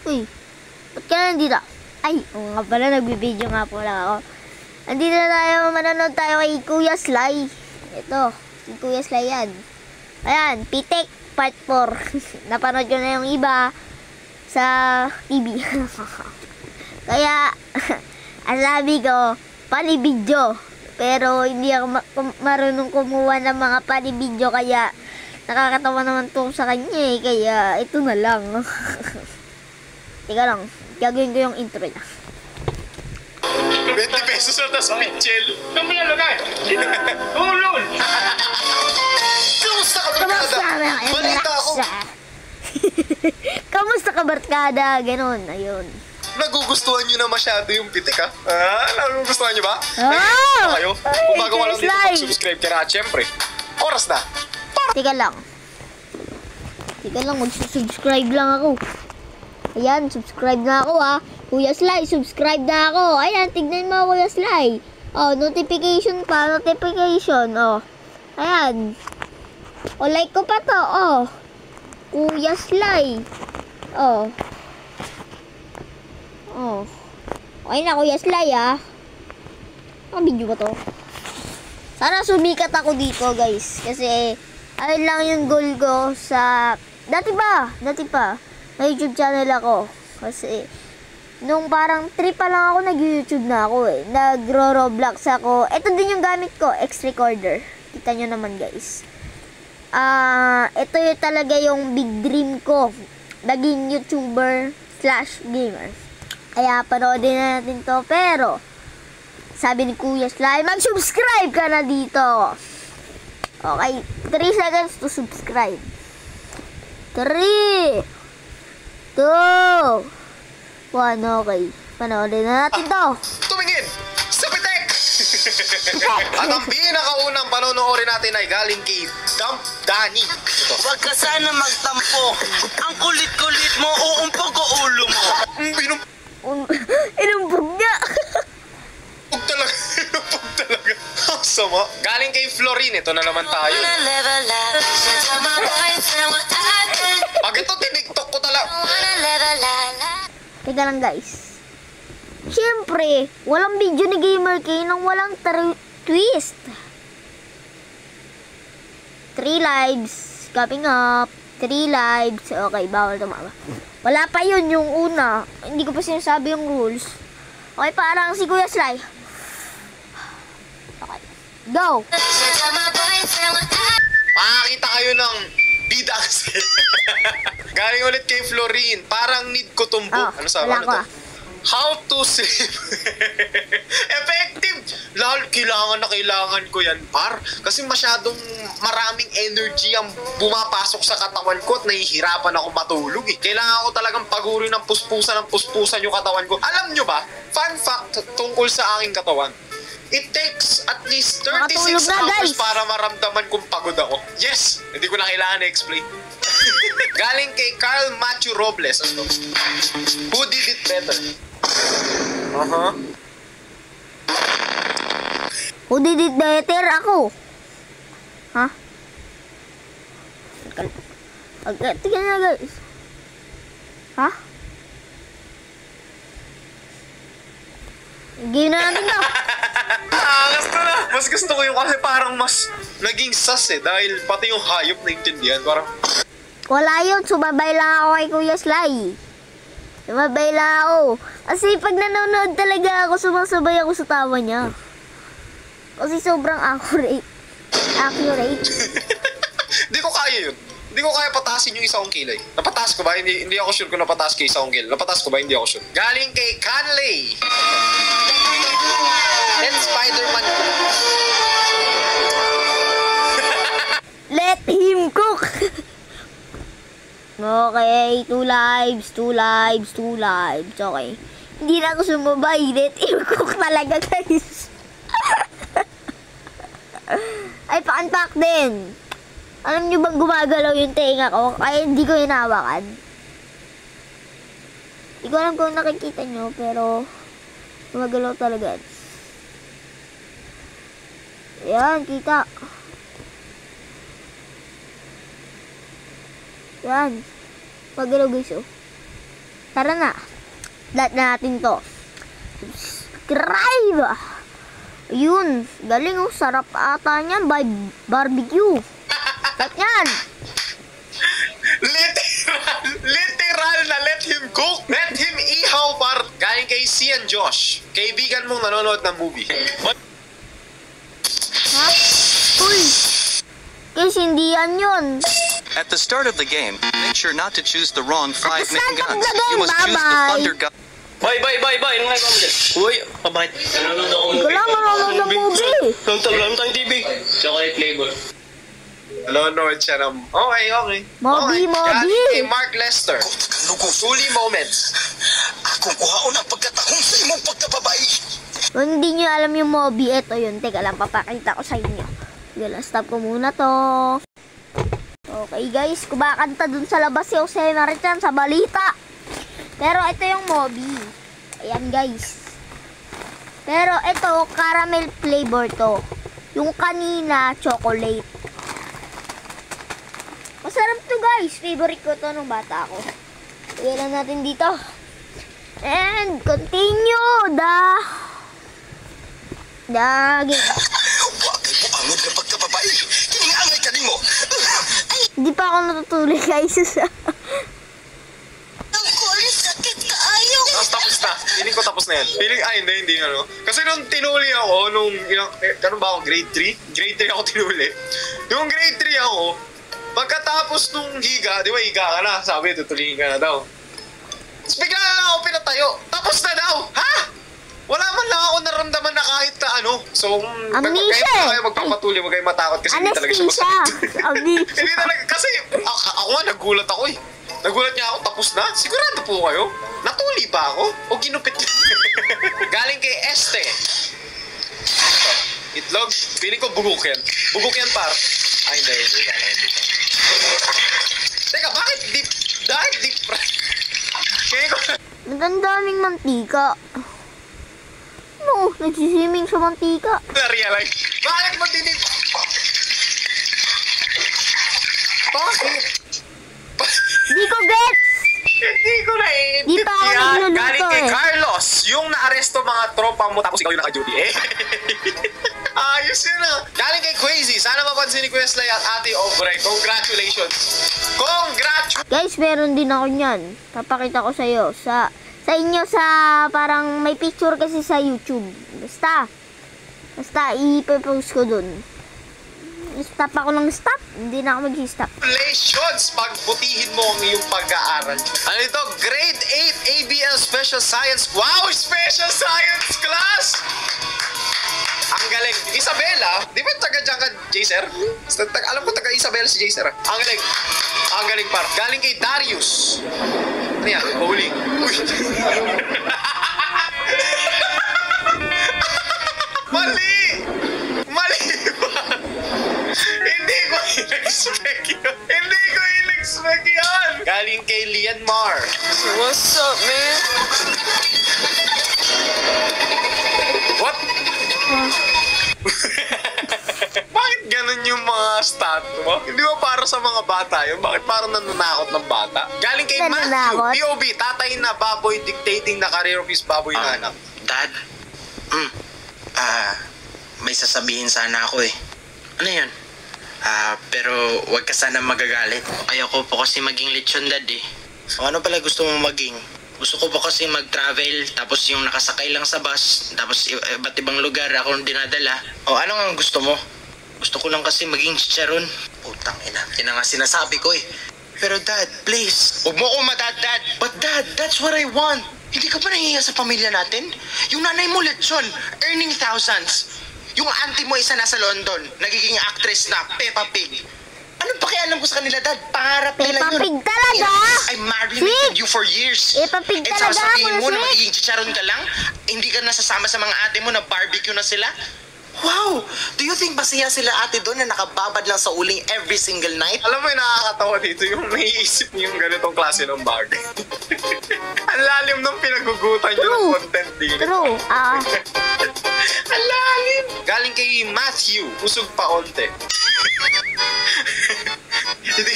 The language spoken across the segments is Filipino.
Uy, ba't ka nandito? Ay, oo nga pala, nagbibideo nga po lang ako. Nandito na tayo, manonood tayo kay Kuya Sly. Ito, si Kuya Sly yan. Ayan, Pitik Part 4. Napanood ko na yung iba sa TV. Kaya, ang sabi ko, panibidyo. Pero hindi ako marunong kumuha ng mga panibidyo, kaya nakakatawa naman to sa kanya eh. Kaya, ito na lang. Teka lang, gagawin ko yung intro niya. 20 pesos na tas pitchel. Saan mo nalagay? Ulol! Kamusta ka, barkada? Balita ako. Kamusta ka, barkada? Ganon, ayun. Nagugustuhan nyo na masyado yung pitik, ha? Nagugustuhan nyo ba? Oh! Kayo? Kung bago ka lang dito, mag-subscribe ka na. At syempre, oras na. Teka lang, mag-subscribe lang ako. Ayan, subscribe na ako ha. Kuya Sly, subscribe na ako. Ayan, tignan mo Kuya Sly. Oh, notification pa, notification. Oh, ayan. Oh, like ko pa to. Oh, Kuya Sly. Oh. Oh. Okay na Kuya Sly ha. Ang video ba to? Sana sumikat ako dito guys. Kasi, ayun lang yung goal ko sa... Dati pa. Na YouTube channel ako. Kasi, nung parang 3 pa lang ako, nag-YouTube na ako eh. Nagro-Roblox ako. Ito din yung gamit ko, X-Recorder. Kita nyo naman guys. Ito yung talaga yung big dream ko. Naging YouTuber / gamer. Kaya panoodin na natin to. Pero, sabi ni Kuya Sly, mag-subscribe ka na dito. Okay, 3 seconds to subscribe. 3, 2, 1, okay. Panoodin na natin to. Tumingin sa pitik! At ang pinakaunang panonoorin natin ay galing kay Dump Danny. Huwag ka sana magtampo. Ang kulit-kulit mo, uumpog ko ulo mo. Inumbog niya. Pag talaga. Ang sama. Galing kay Florin, ito na naman tayo. Pag ito, tiniktok ko talaga. Teka lang guys. Siyempre, walang video ni Gamer K nang walang twist. 3 lives. Coming up. 3 lives. Okay, bawal tumama. Wala pa yun yung una. Hindi ko pa sinasabi yung rules. Okay, parang si Kuya Sly. Okay. Go! Makakita kayo ng bida kasi. Galing ulit kay Florin. Parang need ko tumbok. Ano sabi? Ano to? How to save. Effective. Lalo, kailangan ko yan, par. Kasi masyadong maraming energy ang bumapasok sa katawan ko at nahihirapan ako matulog eh. Kailangan ko talagang pagurin ng puspusan yung katawan ko. Alam nyo ba, fun fact tungkol sa aking katawan, it takes at least 36 hours para maramdaman kung pagod ako. Yes! Hindi ko na kailangan i-explain. Galing kay Carl Matthew Robles. Ano? Who did it better? Who did it better? Ako. Ha? Tingnan na guys. Ha? Game na natin daw. Gusto na. Mas gusto ko yung kasi parang mas naging sas eh. Dahil pati yung hayop na intindihan. Parang... Wala yun. Sumabay lang ako kay Kuya Sly. Sumabay lang ako. Kasi pag nanonood talaga ako, sumasabay ako sa tawa niya. Kasi sobrang accurate. Hindi ko kaya yun. Hindi ko kaya patasin yung isa kong kilay. Napataas ko ba? Hindi ako sure kung napataas ko yung isa kong kilay. Napataas ko ba? Hindi ako sure. Galing kay Canley. That's Spider-Man. Let him cook. Okay, 2 lives. Okay. Hindi na ako sumabay. Let him cook talaga, guys. Ay, pa-unpack din. Alam nyo bang gumagalaw yung tenga ko? Kaya hindi ko hinahawakan. Hindi ko alam kung nakikita nyo, pero gumagalaw talaga. Yan, kita. Yan. Pagalaw guys, oh. Tara na. Lahat na natin to. Subscribe! Ayun. Galing, oh. Sarap ata niyan. By barbecue. Lahat yan. Literal na let him cook. Let him ihaw, par. Galing kay Sian Josh. Kaibigan mong nanonood ng movie. Ha? Uy. Guys, hindi yan yun. At the start of the game, make sure not to choose the wrong 5 main start of guns. the game, You must choose the bye-bye. thunder gun. Boy! Ano nga ba mo dyan? Uy, bakit? Nanonood ako Hindi ko lang manonood ng movie. Nagtaglan tayong TV. Chocolate flavor. Nanonood siya ng... Okay. Moby. Galing kay Mark Lester. Truly moments. Akong kuhaon ang pagkatahong sa imong pagkababay. Kung hindi nyo alam yung Moby, ito yun. Teka lang, papakita ko sa inyo. Sige lang, stop ko muna to. Okay guys, kumakanta dun sa labas si Jose Marichan sa balita. Pero ito yung Moby. Ayan guys. Pero ito, caramel flavor to. Yung kanina, chocolate. Masarap to guys. Favorite ko to nung bata ako. Sige lang natin dito. And continue the game. Wakay po angod na pagkababay. Kiningangay ka din mo. Hindi pa ako natutuloy guys. Ang kulit sakit kaayo. Tapos na. Feeling ko tapos na yan. Hindi ano. Kasi nung tinuli ako, ganun ba ako, grade 3? Grade 3 ako tinuli. Yung grade 3 ako, pagkatapos nung higa, di ba higa ka na? Sabi, tutulihin ka na daw. Tapos bigla na lang ako pinatayo. Tapos na daw. Ha? Wala man lang ako naramdaman na kahit na ano. So, Amnesia. kahit kayo magpapatuloy, huwag kayo matakot kasi hindi talaga siya Anesthesia. masakit. Amnesia. Hindi talaga, kasi ako nga, nagulat ako eh. Nagulat niya ako, tapos na? Sigurado po kayo? Natuli ba ako? O ginupit niya? Galing kay Este. Itlog, feeling ko bugok yan. Bugok yan, par. Ay, hindi. Teka, bakit deep? Dahil deep fry? Feeling ko... Ang daming mantika. No, nagsisiming sa mantika. Na-realize. Bakit mo dinip? Bakit? Di ko gets. Hindi ko Di naiintindihan. pa ako nagluluto Galing kay eh. Carlos, yung naaresto mga tropa mo tapos ikaw yung naka-duty eh. Ayos yun ah. Galing kay Crazy, sana mapansin ni Questlay at Ate Obray. Congratulations. Guys, meron din ako niyan. Papakita ko sa'yo. Sa inyo sa parang may picture kasi sa YouTube. Basta ipopost ko dun. Stop ako ng stop. Hindi na ako mag-stop. Congratulations! Pagbutihin mo ang iyong pag-aaral. Ano ito? Grade 8 ABL Special Science. Wow! Special Science class! Ang galing. Isabela, di ba taga dyan ka, Jaser? Alam ko taga Isabela si Jaser. Ang galing. Ang galing par. Galing kay Darius. Ano yan? Bowling. Uy. Mali! Mali ba? Hindi ko in-expect yun. Hindi ko in-expect yan. Galing kay Lian Mar. What's up, man? What? Bakit ganun yung mga stat mo? Hindi ba para sa mga bata yun? Bakit parang nananakot ng bata? Galing kay Matthew, Nananakot? POV, tatay na baboy dictating na career of his baboy na anak. Dad? May sasabihin sana ako eh. Ano yun? Pero wag ka sana magagalit. Ayoko po kasi maging lechon, Dad eh. Ano pala gusto mo maging? Gusto ko po kasi mag-travel, tapos yung nakasakay lang sa bus, tapos iba't ibang lugar akong dinadala. O ano nga gusto mo? Gusto ko lang kasi maging chicharon. Putang ina, yun ang nga sinasabi ko eh. Pero Dad, please, huwag mo akong madad-dad. But Dad, that's what I want. Hindi ka ba nahihiya sa pamilya natin? Yung nanay mo lechon, earning thousands. Yung auntie mo isa nasa London, nagiging actress na, Peppa Pig. Ano pa kaya alam ko sa kanila, Dad? Pangarap nila Peppa yun. Pig talaga? I marinated you for years. Peppa Pig And talaga, sasabihin mo Kuya na Sweet. magiging chicharon ka lang? Hindi ka nasasama sa mga ate mo na barbecue na sila? Wow! Do you think masaya sila ate doon na nakababad lang sa uling every single night? Alam mo yung nakakatawa dito, yung naiisip niyo yung ganitong klase ng bagay. Ang lalim ng pinagugutan niyo ng True. content dito. True. Ang lalim! Galing kay Matthew, usog pa onte. Hindi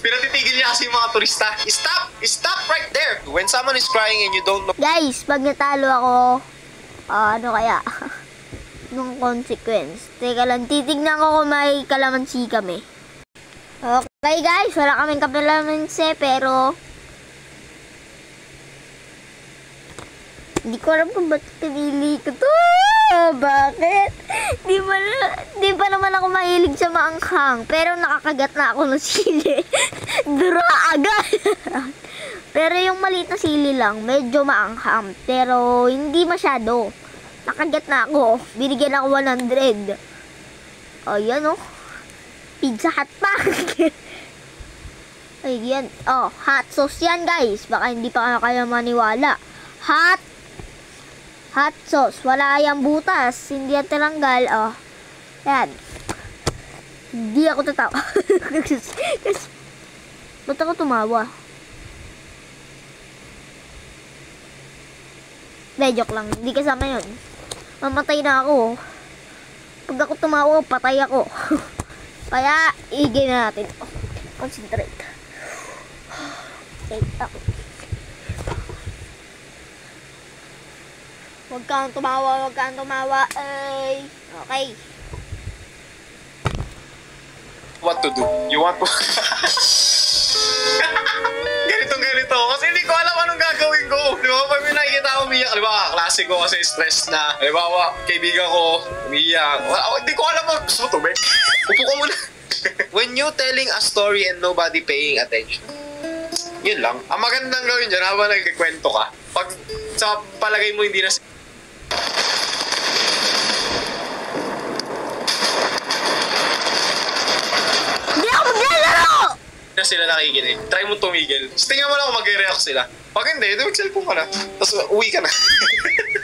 Pinatitigil niya kasi yung mga turista. Stop! Stop right there! When someone is crying and you don't know... Guys, pag natalo ako, ano kaya? Nung consequence. Teka lang, titignan ko kung may kalamansi kami. Okay guys, wala kaming kalamansi, pero... Hindi ko alam kung ba't pinili ko to. Bakit? Di pa naman ako mahilig sa maanghang. Pero nakakagat na ako ng sili. Dura agad. Pero yung maliit na sili lang, medyo maanghang. Pero hindi masyado. Nakagat na ako. Binigyan ako 100. O, yan o. Pizza Hut pa. Ay, yan. Oh, hot sauce yan, guys. Baka hindi pa kayo maniwala. Hot sauce. Wala yung butas. Hindi yan tinanggal. Oh. Yan. Hindi ako tatawa. Ba't ako tumawa? Joke lang. Hindi kasama yun. Mamatay na ako. Pag ako tumawa, patay ako. Kaya, igay na natin. Oh, concentrate. Okay, ako. Huwag kang tumawa. Ay. Okay. What to do? You want to... ganito. Kasi hindi ko alam anong gagawin ko. Di ba, pag may nakikita ako umiyak, di ba, klase ko kasi stress na. Di ba, kaibigan ko, umiyak. Hindi ko alam ang gusto to, man. Upo ko muna. When you telling a story and nobody paying attention, yun lang. Ang magandang gawin dyan, habang nagkikwento ka, pag sa palagay mo hindi na... Hindi ako maglalaro! na sila nakikinig. Try mo tumigil. Tapos tingnan mo lang kung mag-react sila. Pag hindi, mag-cellphone ka na. Tapos uwi ka na.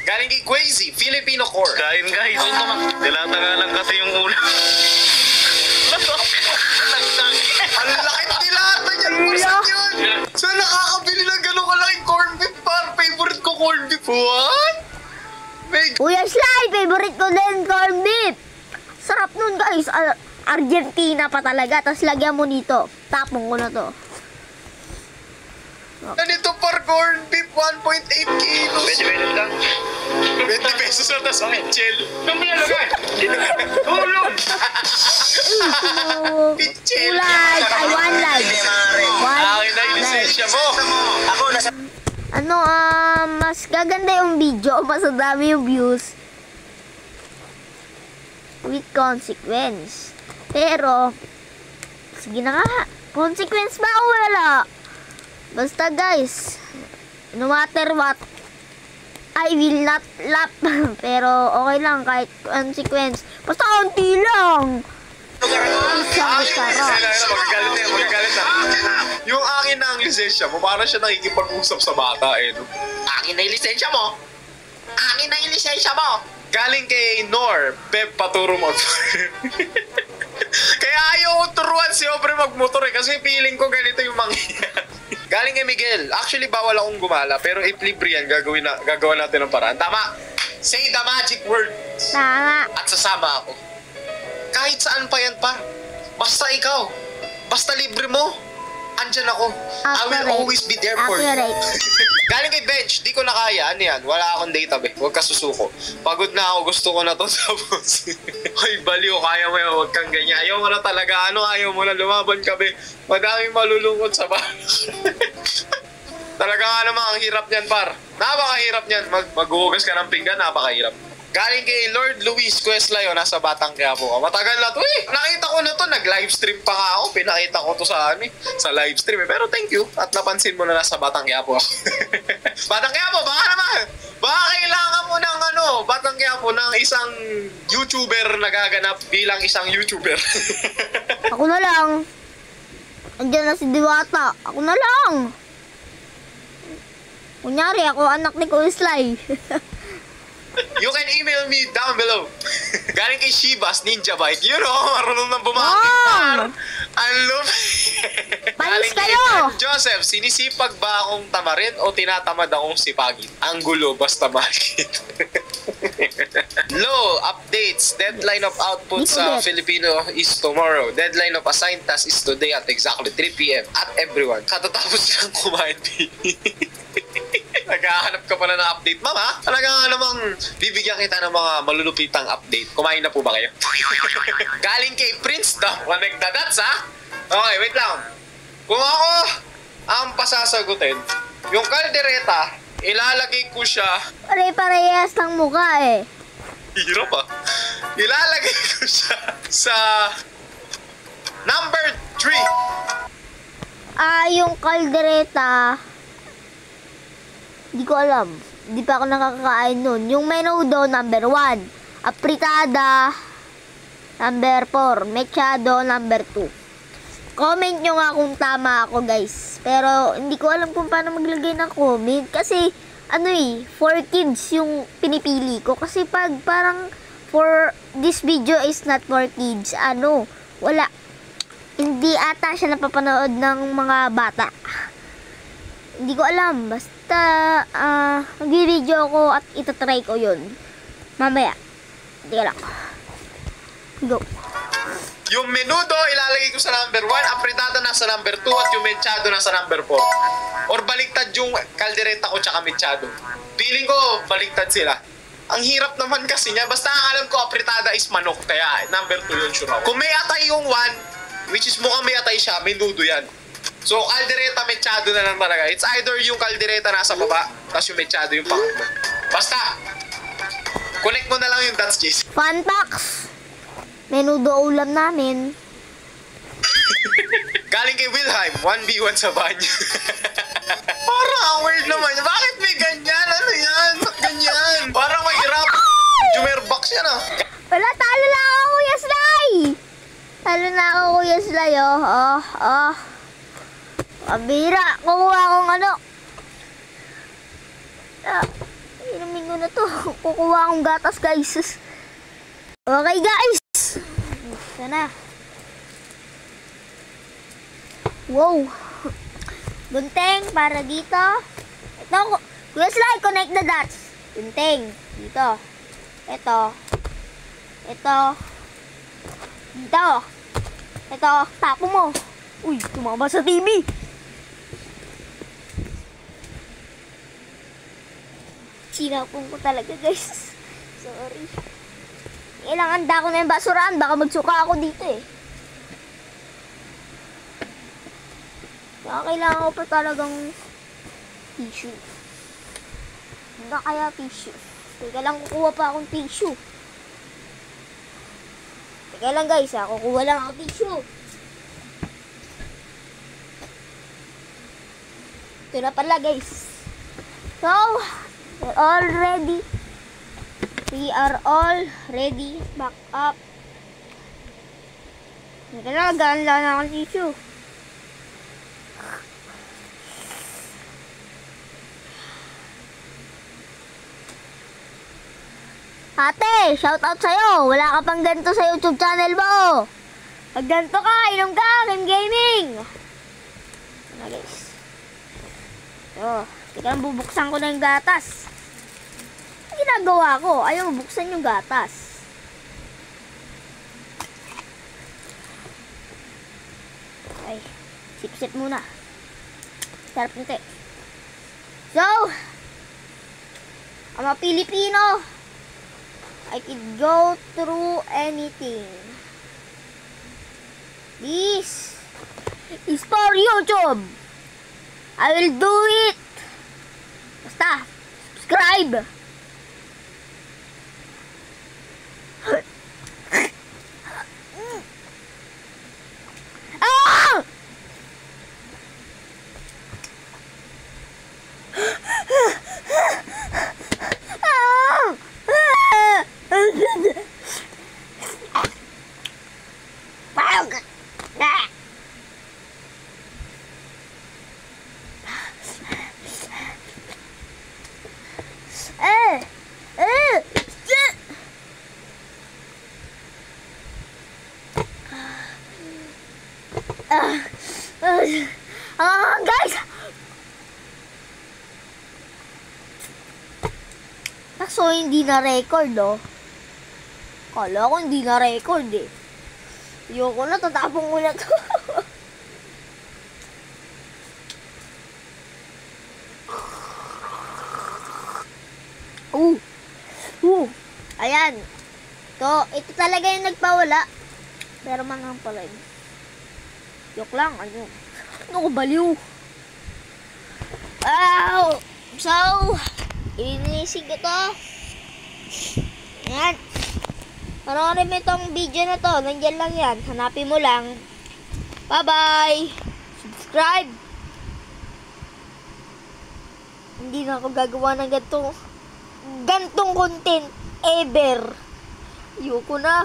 Galing kay Quazy, Filipino core. Kain guys. Dilataga lang kasi yung ulo. Ang laki nilata niyan. Kursan yun. So nakakabili ng gano'ng kalaking corn beef par. Favorite ko corn beef. What? Kuya Sly, favorite ko din corn beef. Sarap nun guys. Argentina pa talaga. Tapos lagyan mo nito. Tapong ko na to. Ganito par corn beef, 1.8 kilos. Pwede lang. 20 pesos na tas Mitchell. Saan mo nalagay? Tulog! Mitchell. Like, I want like. Akin na yung lisensya mo. Ako, nasa... Mas gaganda yung video. Mas dami yung views. With consequence. Pero, sige na nga. Consequence ba o wala? Basta guys, no matter what, I will not laugh. Pero okay lang kahit consequence. Basta konti lang. Isang sarap. Magagalit na. Yung akin na ang lisensya mo, parang siya nakikipag-usap sa bata eh. No? Akin na yung lisensya mo. Akin na yung lisensya mo. Galing kay Nor, Pep paturo mo. Kaya ayaw ko turuan si Obre magmotor eh. Kasi feeling ko ganito yung mangyayari. Galing kay Miguel. Actually, bawal akong gumala. Pero if libre yan, gagawa natin ng paraan. Tama! Say the magic word. Tama. At sasama ako. Kahit saan pa yan pa. Basta ikaw. Basta libre mo. Andyan ako. I will always be there for you. Galing kay Bench, di ko na kaya. Ano yan? Wala akong database. Huwag ka susuko. Pagod na ako. Gusto ko na to. Tapos, ay baliw. Kaya mo yan. Huwag kang ganyan. Ayaw mo na talaga. Ano? Ayaw mo na. Lumaban ka, be. Madaming malulungkot sa bahay. Talaga nga naman. Ang hirap niyan, par. Napakahirap niyan. Maghuhugas ka ng pinggan. Napakahirap. Galing kay Lord Luis Queslayo, nasa Batang Quiapo ka. Matagal na to eh. Nakita ko na to, nag-livestream pa nga ako. Pinakita ko to sa sa livestream eh. Pero thank you. At napansin mo na nasa Batang Quiapo ako. Batang Quiapo, baka naman. Baka kailangan mo ng Batang Quiapo ng isang YouTuber na gaganap bilang isang YouTuber. Ako na lang. Andiyan na si Diwata. Ako na lang. Kunyari, ako anak ni Kuya Sly. You can email me down below. Galing kay Shibas Ninja Bike. You know, marunong nang bumakit. Wow! Ang Panis Galing kay kayo! Joseph, sinisipag ba akong tamarin o tinatamad akong sipagin? Ang gulo, basta bakit. Low updates. Deadline of output Di ko sa get. Filipino is tomorrow. Deadline of assigned task is today at exactly 3 p.m. At everyone. Katatapos silang kumain. Naghahanap ka pala ng update, mama. Talaga namang bibigyan kita ng mga malulupitang update. Kumain na po ba kayo? Galing kay Prince daw. Connect the dots, ha? Okay, wait lang. Kung ako ang pasasagutin, yung kaldereta, ilalagay ko siya. Pare-parehas ng mukha eh. Hirap ah. Ilalagay ko siya sa number 3. Yung kaldereta, di ko alam. Di pa ako nakakakain nun. Yung menudo, number 1. Apritada, number 4. Mechado, number 2. Comment nyo nga kung tama ako, guys. Pero, hindi ko alam kung paano maglagay ng comment. Kasi, for kids yung pinipili ko. Kasi pag parang, for this video is not for kids, wala. Hindi ata siya napapanood ng mga bata. Hindi ko alam. Basta, mag-video ko at itatry ko yun. Mamaya. Hindi ka lang. Go. Yung menudo, ilalagay ko sa number 1. Apritada nasa number 2. At yung mechado nasa number 4. Or baliktad yung kaldereta ko tsaka mechado. Feeling ko, baliktad sila. Ang hirap naman kasi niya. Basta ang alam ko, apritada is manok. Kaya number 2 yun, sure. Kung may atay yung 1, which is mukhang may atay siya, menudo yan. So, kaldereta, mechado na lang talaga. It's either yung kaldereta nasa baba, tapos yung mechado yung pangatlo. Basta, connect mo na lang yung dots, Jace. Fun facts. Menudo ulam namin. Galing kay Wilhelm, 1v1 sa banyo. Parang ang weird naman. Bakit may ganyan? Ano yan? Ba't ganyan? Parang mahirap. Jumerbox yan ah. Wala, talo na ako, Kuya Sly! Talo na ako, Kuya Sly, Kabira, kukuha akong inumin ko na to. Kukuha akong gatas, guys. Okay, guys. Ito na. Wow. Gunteng, para dito. Ito, Kuya Sly, connect the dots. Gunteng, dito. Ito. Dito. Ito, tapo mo. Uy, tumama sa TV. Sinapong ko talaga, guys. Sorry. Kailangan da ko na yung basurahan. Baka magsuka ako dito eh. Kailangan ko pa talagang tissue. Hindi kaya tissue. Teka lang, kukuha pa akong tissue. Teka lang, guys, kukuha lang ako tissue. Ito na pala, guys. So, we're all ready. We are all ready. Back up. Teka lang, gaan lang akong tissue. Ate, shout out sa'yo. Wala ka pang ganito sa YouTube channel mo. Pag ganito ka, inom ka, Kim Gaming. Ano, guys. So, teka lang, bubuksan ko na yung gatas. Ang ginagawa ko, ayaw buksan yung gatas. Ay, sip-sip muna. Sarap nito eh. So, ang mga Pilipino, I could go through anything. This is for YouTube. I will do it. Basta, subscribe. Ah! Guys! Kaso hindi na record, oh. Kala ko hindi na record, eh. Ayoko na, tatapong ko na to. Ayan. Ito talaga yung nagpawala. Pero mangang pala yun. Joke lang, ano. Ano ko baliw? Wow! So, iniisig ko to. Ayan. Panoorin mo itong video na to. Nandiyan lang yan. Hanapin mo lang. Bye-bye! Subscribe! Hindi na ako gagawa ng gantong content ever. Ayoko na.